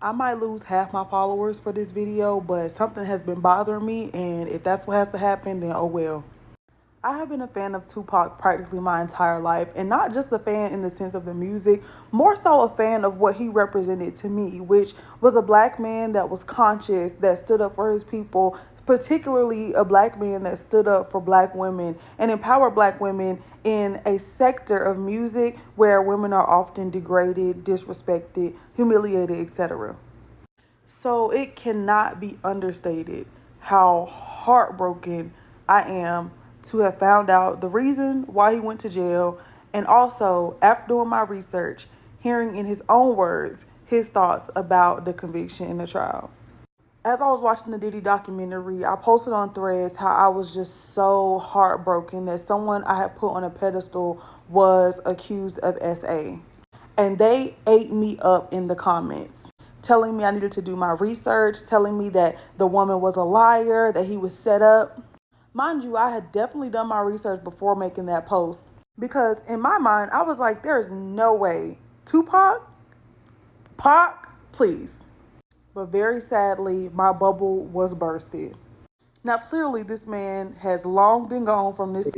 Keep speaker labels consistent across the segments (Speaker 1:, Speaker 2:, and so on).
Speaker 1: I might lose half my followers for this video, but something has been bothering me, and if that's what has to happen, then oh well. I have been a fan of Tupac practically my entire life, and not just a fan in the sense of the music, more so a fan of what he represented to me, which was a black man that was conscious, that stood up for his people, particularly a black man that stood up for black women and empowered black women in a sector of music where women are often degraded, disrespected, humiliated, etc. So it cannot be understated how heartbroken I am to have found out the reason why he went to jail, and also, after doing my research, hearing in his own words his thoughts about the conviction in the trial. As I was watching the Diddy documentary, I posted on Threads how I was just so heartbroken that someone I had put on a pedestal was accused of SA. And they ate me up in the comments, telling me I needed to do my research, telling me that the woman was a liar, that he was set up. Mind you, I had definitely done my research before making that post because in my mind, I was like, there is no way. Tupac? Pac? Please. But very sadly, my bubble was bursted. Now, clearly, this man has long been gone from this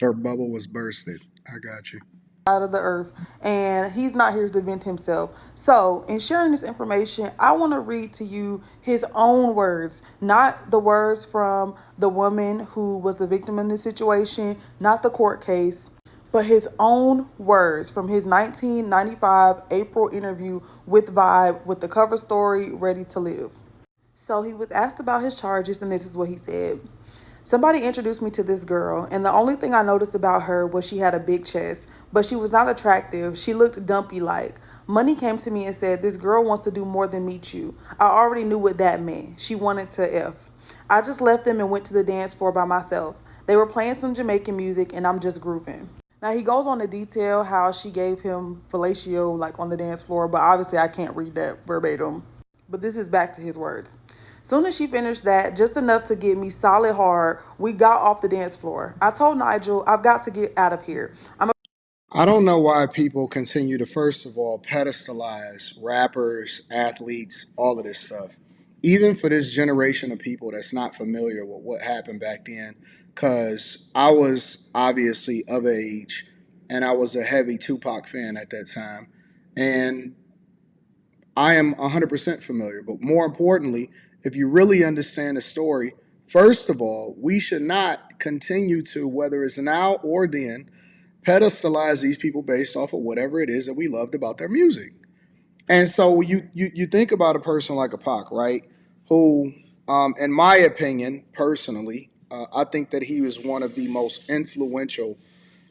Speaker 2: Her bubble was bursted. I got you.
Speaker 1: side of the earth, and he's not here to defend himself. So, in sharing this information, I want to read to you his own words, not the words from the woman who was the victim in this situation, not the court case, but his own words from his 1995 April interview with Vibe with the cover story Ready to Live. So he was asked about his charges, and this is what he said. Somebody introduced me to this girl, and the only thing I noticed about her was she had a big chest, but she was not attractive. She looked dumpy like. Money came to me and said, this girl wants to do more than meet you. I already knew what that meant. She wanted to F. I just left them and went to the dance floor by myself. They were playing some Jamaican music, and I'm just grooving. Now he goes on to detail how she gave him fellatio like on the dance floor, but obviously I can't read that verbatim. But this is back to his words. Soon as she finished that, just enough to get me solid hard, we got off the dance floor. I told Nigel, I've got to get out of here.
Speaker 2: I don't know why people continue to, first of all, pedestalize rappers, athletes, all of this stuff. Even for this generation of people that's not familiar with what happened back then, because I was obviously of age and I was a heavy Tupac fan at that time. And I am 100% familiar. But more importantly, if you really understand the story, first of all, we should not continue to, whether it's now or then, pedestalize these people based off of whatever it is that we loved about their music. And so you think about a person like a Pac, right? Who, in my opinion, personally, I think that he was one of the most influential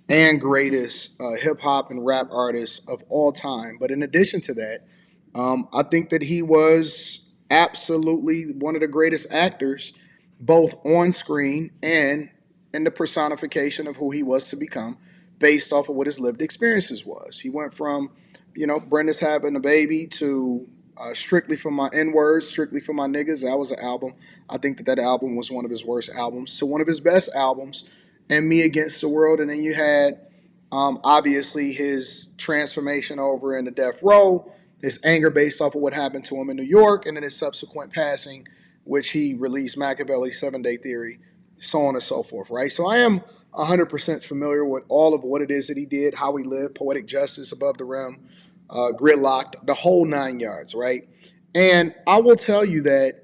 Speaker 2: and greatest hip hop and rap artists of all time. But in addition to that, I think that he was absolutely one of the greatest actors, both on screen and in the personification of who he was to become, based off of what his lived experiences was. He went from, Brenda's having a baby to strictly for my N words, strictly for my niggas. That was an album. I think that that album was one of his worst albums to one of his best albums, and Me Against the World. And then you had obviously his transformation over into Death Row, his anger based off of what happened to him in New York, and then his subsequent passing, which he released Machiavelli's 7 Day Theory, so on and so forth, right? So I am 100% familiar with all of what it is that he did, how he lived, Poetic Justice, Above the Rim, Gridlocked, the whole 9 yards, right? And I will tell you that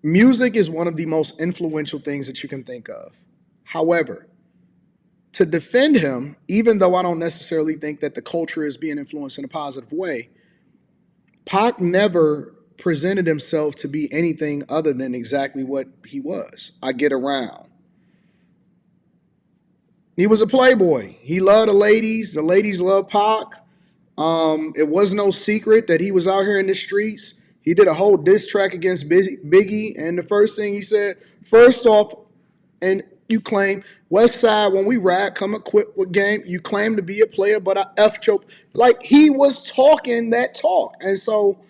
Speaker 2: music is one of the most influential things that you can think of. However, to defend him, even though I don't necessarily think that the culture is being influenced in a positive way, Pac never presented himself to be anything other than exactly what he was. I get around. He was a playboy. He loved the ladies. The ladies loved Pac. It was no secret that he was out here in the streets. He did a whole diss track against Biggie, and the first thing he said, first off, and you claim West Side when we ride, come equipped with game. You claim to be a player, but I F choke. Like he was talking that talk, and so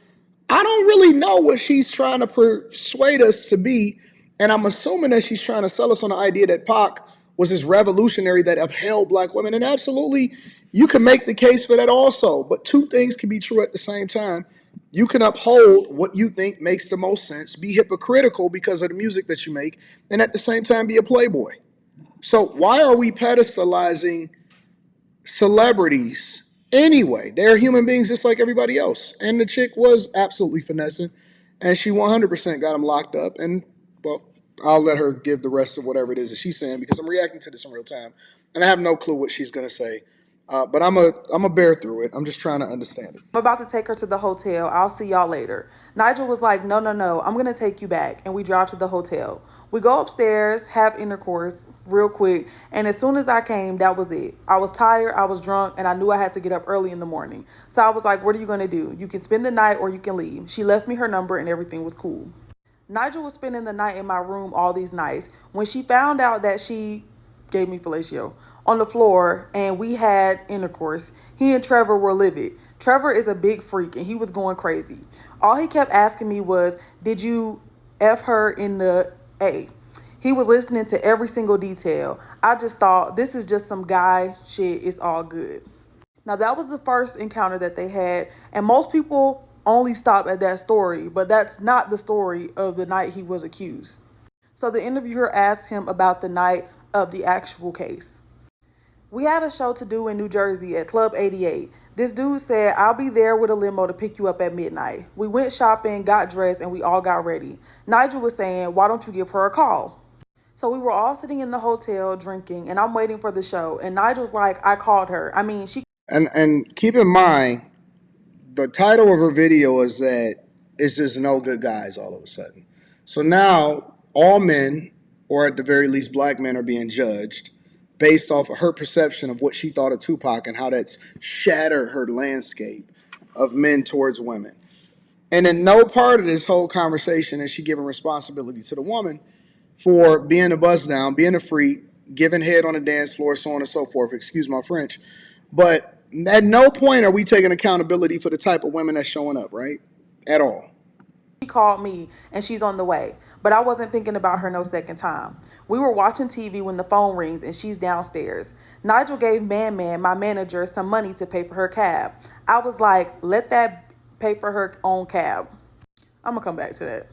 Speaker 2: I don't really know what she's trying to persuade us to be, and I'm assuming that she's trying to sell us on the idea that Pac was this revolutionary that upheld black women, and absolutely, you can make the case for that also. But two things can be true at the same time. You can uphold what you think makes the most sense, be hypocritical because of the music that you make, and at the same time be a playboy. So why are we pedestalizing celebrities anyway? They're human beings just like everybody else. And the chick was absolutely finessing, and she 100% got him locked up. And well, I'll let her give the rest of whatever it is that she's saying because I'm reacting to this in real time, and I have no clue what she's gonna say. But I'm a bear through it. I'm just trying to understand it.
Speaker 1: I'm about to take her to the hotel. I'll see y'all later. Nigel was like, no, no, no, I'm going to take you back. And we drive to the hotel. We go upstairs, have intercourse real quick. And as soon as I came, that was it. I was tired, I was drunk, and I knew I had to get up early in the morning. So I was like, what are you going to do? You can spend the night or you can leave. She left me her number and everything was cool. Nigel was spending the night in my room all these nights. When she found out that she gave me fellatio on the floor and we had intercourse, he and Trevor were livid. Trevor is a big freak and he was going crazy. All he kept asking me was, did you F her in the A? He was listening to every single detail. I just thought, this is just some guy shit. It's all good. Now, that was the first encounter that they had, and most people only stop at that story, but that's not the story of the night he was accused. So the interviewer asked him about the night of the actual case. We had a show to do in New Jersey at Club 88. This dude said, I'll be there with a limo to pick you up at midnight. We went shopping, got dressed, and we all got ready. Nigel was saying, why don't you give her a call? So we were all sitting in the hotel drinking, and I'm waiting for the show. And Nigel's like, I called her. I mean, she
Speaker 2: And keep in mind, the title of her video is that it's just no good guys all of a sudden. So now all men, or at the very least black men, are being judged based off of her perception of what she thought of Tupac and how that's shattered her landscape of men towards women. And in no part of this whole conversation is she giving responsibility to the woman for being a bust down, being a freak, giving head on the dance floor, so on and so forth. Excuse my French. But at no point are we taking accountability for the type of women that's showing up, right? At all.
Speaker 1: called me and she's on the way. But I wasn't thinking about her no second time. We were watching TV when the phone rings and she's downstairs. Nigel gave Man, my manager, some money to pay for her cab. I was like, let that pay for her own cab. I'm gonna come back to that.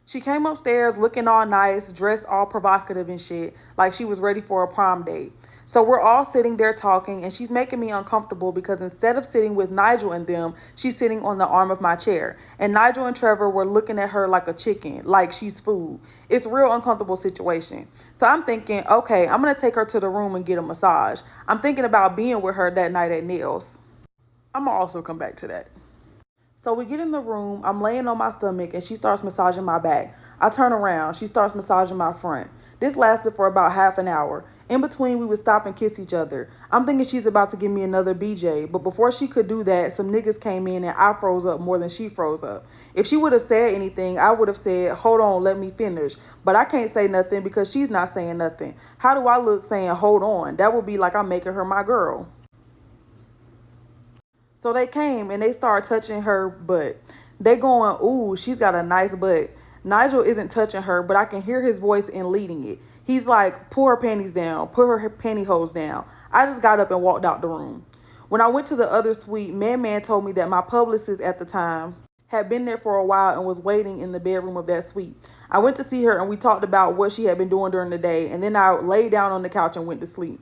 Speaker 1: She came upstairs looking all nice, dressed all provocative and shit, like she was ready for a prom date. So we're all sitting there talking, and she's making me uncomfortable because instead of sitting with Nigel and them, she's sitting on the arm of my chair. And Nigel and Trevor were looking at her like a chicken, like she's food. It's a real uncomfortable situation. So I'm thinking, okay, I'm going to take her to the room and get a massage. I'm thinking about being with her that night at Neil's. I'm going to also come back to that. So we get in the room, I'm laying on my stomach and she starts massaging my back. I turn around, she starts massaging my front. This lasted for about half an hour. In between, we would stop and kiss each other. I'm thinking she's about to give me another BJ, but before she could do that, some niggas came in and I froze up more than she froze up. If she would have said anything, I would have said, hold on, let me finish. But I can't say nothing because she's not saying nothing. How do I look saying, hold on? That would be like I'm making her my girl. So they came and they started touching her butt. They going, ooh, she's got a nice butt. Nigel isn't touching her, but I can hear his voice in leading it. He's like, pull her panties down, put her pantyhose down. I just got up and walked out the room. When I went to the other suite, Man told me that my publicist at the time had been there for a while and was waiting in the bedroom of that suite. I went to see her and we talked about what she had been doing during the day, and then I laid down on the couch and went to sleep.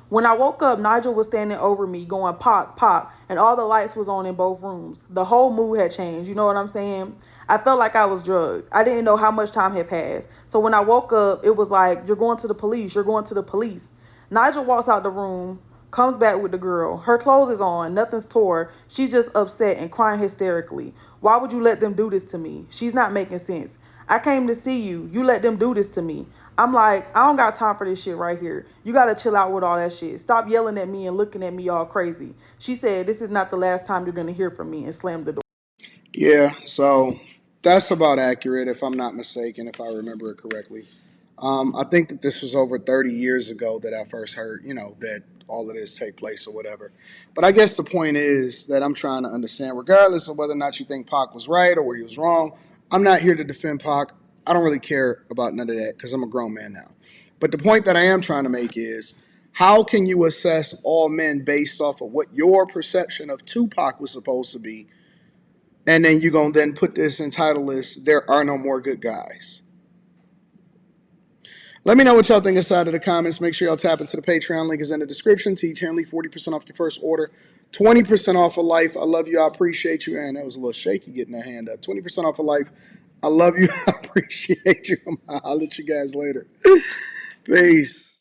Speaker 1: When I woke up, Nigel was standing over me going pop, pop, and all the lights was on in both rooms. The whole mood had changed, you know what I'm saying? I felt like I was drugged. I didn't know how much time had passed. So when I woke up, it was like, you're going to the police, you're going to the police. Nigel walks out the room, comes back with the girl. Her clothes is on, nothing's tore. She's just upset and crying hysterically. Why would you let them do this to me? She's not making sense. I came to see you. You let them do this to me. I'm like, I don't got time for this shit right here. You got to chill out with all that shit. Stop yelling at me and looking at me all crazy. She said, this is not the last time you're going to hear from me, and slammed the door.
Speaker 2: Yeah, so that's about accurate if I'm not mistaken, if I remember it correctly. I think that this was over 30 years ago that I first heard, that all of this take place or whatever. But I guess the point is that I'm trying to understand, regardless of whether or not you think Pac was right or he was wrong, I'm not here to defend Pac. I don't really care about none of that because I'm a grown man now. But the point that I am trying to make is, how can you assess all men based off of what your perception of Tupac was supposed to be And then you're going to then put this in title list, There Are No More Good Guys. Let me know what y'all think inside of the comments. Make sure y'all tap into the Patreon. Link is in the description. Teach Henley, 40% off your first order. 20% off of life. I love you. I appreciate you. And that was a little shaky getting that hand up. 20% off of life. I love you. I appreciate you. I'll let you guys later. Peace.